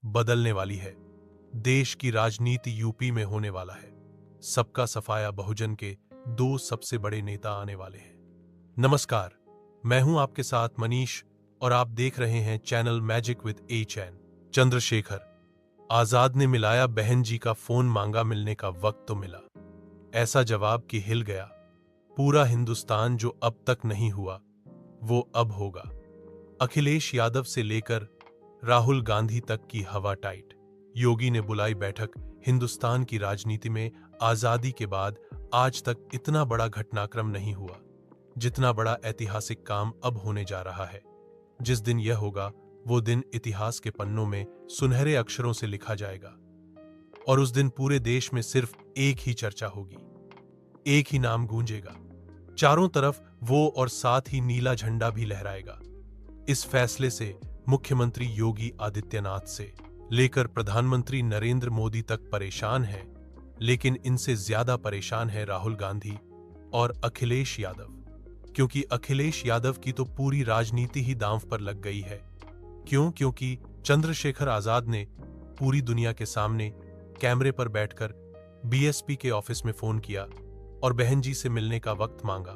बदलने वाली है। देश की राजनीति यूपी में होने वाला है। सबका सफाया बहुजन के दो सबसे बड़े नेता आने वाले हैं। नमस्कार, मैं हूं आपके साथ मनीष और आप देख रहे हैं channel magic with HN। Chandrashekhar Azad ने मिलाया बहन जी का फोन, मांगा मिलने का वक्त तो मिला। ऐसा जवाब कि हिल गया पूरा हिंदुस्तान। जो अब तक नहीं हुआ वो अब होगा। अखिलेश यादव से लेकर राहुल गांधी तक की हवा टाइट। योगी ने बुलाई बैठक। हिंदुस्तान की राजनीति में आजादी के बाद आज तक इतना बड़ा घटनाक्रम नहीं हुआ जितना बड़ा ऐतिहासिक काम अब होने जा रहा है। जिस दिन यह होगा वो दिन इतिहास के पन्नों में सुनहरे अक्षरों से लिखा जाएगा। और उस दिन पूरे देश में सिर्फ एक ही चर्चा होगी, एक ही नाम गूंजेगा चारों तरफ, वो और साथ ही नीला झंडा भी लहराएगा। इस फैसले से मुख्यमंत्री योगी आदित्यनाथ से लेकर प्रधानमंत्री नरेंद्र मोदी तक परेशान हैं, लेकिन इनसे ज्यादा परेशान है राहुल गांधी और अखिलेश यादव। क्योंकि अखिलेश यादव की तो पूरी राजनीति ही दांव पर लग गई है। क्यों? क्योंकि चंद्रशेखर आजाद ने पूरी दुनिया के सामने कैमरे पर बैठकर BSP के ऑफिस में फोन किया और बहन जी से मिलने का वक्त मांगा।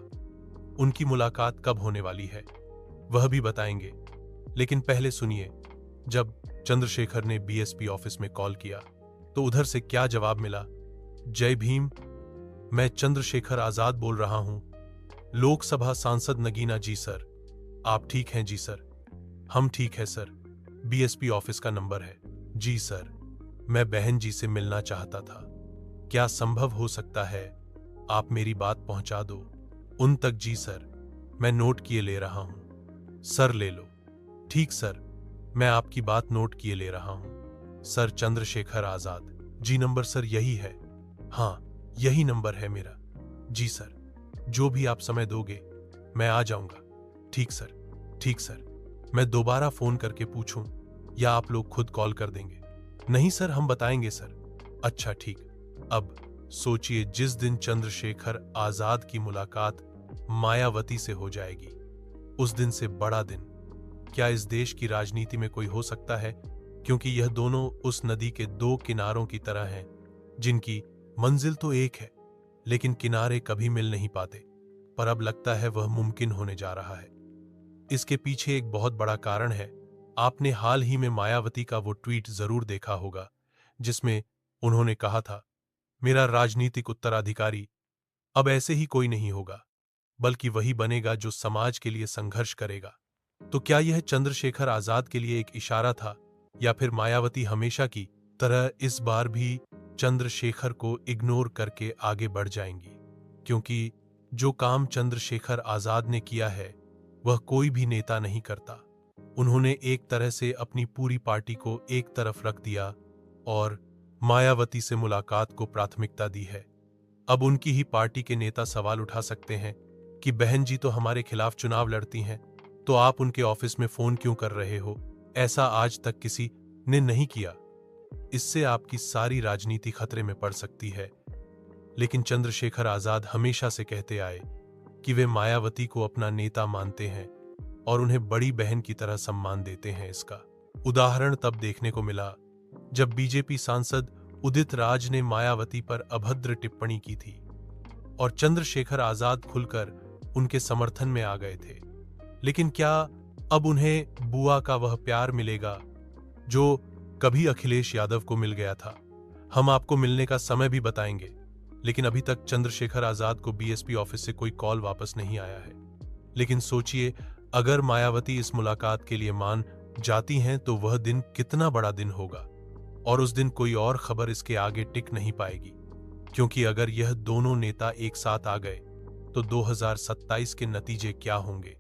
उनकी मुलाकात कब होने वाली है वह भी बताएंगे, लेकिन पहले सुनिए जब चंद्रशेखर ने BSP ऑफिस में कॉल किया तो उधर से क्या जवाब मिला। जय भीम, मैं चंद्रशेखर आजाद बोल रहा हूं, लोकसभा सांसद नगीना जी। सर आप ठीक हैं? जी सर हम ठीक है सर। BSP ऑफिस का नंबर है। जी सर, मैं बहन जी से मिलना चाहता था, क्या संभव हो सकता है आप मेरी बात पहुंचा दो उन तक? जी सर, मैं नोट किए ले रहा हूं। सर ले लो। ठीक सर, मैं आपकी बात नोट किए ले रहा हूं। Sir Chandrashekhar Azad ji, number sir यही है? हाँ यही नंबर है मेरा। जी सर, जो भी आप समय दोगे मैं आ जाऊंगा। ठीक सर, ठीक सर, मैं दोबारा फोन करके पूछूं या आप लोग खुद कॉल कर देंगे? नहीं सर, हम बताएंगे सर। अच्छा ठीक। अब सोचिए, जिस दिन चंद्रशेखर आजाद की मुलाकात मायावती से हो जाएगी, उस दिन से बड़ा दिन क्या इस देश की राजनीति में कोई हो सकता है? क्योंकि यह दोनों उस नदी के दो किनारों की तरह हैं जिनकी मंजिल तो एक है लेकिन किनारे कभी मिल नहीं पाते। पर अब लगता है वह मुमकिन होने जा रहा है। इसके पीछे एक बहुत बड़ा कारण है। आपने हाल ही में मायावती का वो ट्वीट जरूर देखा होगा जिसमें उन्होंने कहा था, मेरा राजनीतिक उत्तराधिकारी अब ऐसे ही कोई नहीं होगा, बल्कि वही बनेगा जो समाज के लिए संघर्ष करेगा। तो क्या यह चंद्रशेखर आजाद के लिए एक इशारा था, या फिर मायावती हमेशा की तरह इस बार भी चंद्रशेखर को इग्नोर करके आगे बढ़ जाएंगी? क्योंकि जो काम चंद्रशेखर आजाद ने किया है वह कोई भी नेता नहीं करता। उन्होंने एक तरह से अपनी पूरी पार्टी को एक तरफ रख दिया और मायावती से मुलाकात को प्राथमिकता दी है। अब उनकी ही पार्टी के नेता सवाल उठा सकते हैं कि बहन जी तो हमारे खिलाफ चुनाव लड़ती हैं, तो आप उनके ऑफिस में फोन क्यों कर रहे हो? ऐसा आज तक किसी ने नहीं किया। इससे आपकी सारी राजनीति खतरे में पड़ सकती है। लेकिन चंद्रशेखर आजाद हमेशा से कहते आए कि वे मायावती को अपना नेता मानते हैं और उन्हें बड़ी बहन की तरह सम्मान देते हैं। इसका उदाहरण तब देखने को मिला जब BJP सांसद उदित राज ने मायावती पर अभद्र टिप्पणी की थी और चंद्रशेखर आजाद खुलकर उनके समर्थन में आ गए थे। लेकिन क्या अब उन्हें बुआ का वह प्यार मिलेगा जो कभी अखिलेश यादव को मिल गया था? हम आपको मिलने का समय भी बताएंगे, लेकिन अभी तक चंद्रशेखर आजाद को BSP ऑफिस से कोई कॉल वापस नहीं आया है। लेकिन सोचिए, अगर मायावती इस मुलाकात के लिए मान जाती हैं तो वह दिन कितना बड़ा दिन होगा, और उस दिन कोई और खबर इसके आगे टिक नहीं पाएगी। क्योंकि अगर यह दोनों नेता एक साथ आ गए तो 2027 के नतीजे क्या होंगे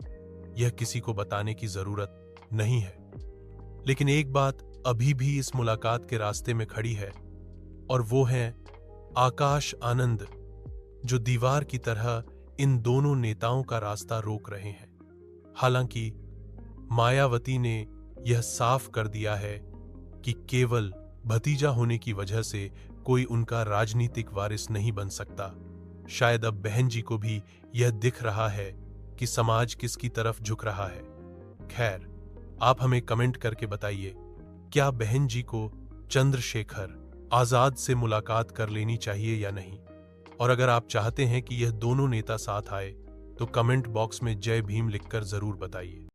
यह किसी को बताने की जरूरत नहीं है। लेकिन एक बात अभी भी इस मुलाकात के रास्ते में खड़ी है, और वो है आकाश आनंद, जो दीवार की तरह इन दोनों नेताओं का रास्ता रोक रहे हैं। हालांकि मायावती ने यह साफ कर दिया है कि केवल भतीजा होने की वजह से कोई उनका राजनीतिक वारिस नहीं बन सकता। शायद अब बहन जी को भी यह दिख रहा है कि समाज किसकी तरफ झुक रहा है। खैर, आप हमें कमेंट करके बताइए क्या बहन जी को चंद्रशेखर आजाद से मुलाकात कर लेनी चाहिए या नहीं? और अगर आप चाहते हैं कि यह दोनों नेता साथ आए तो कमेंट बॉक्स में जय भीम लिखकर जरूर बताइए।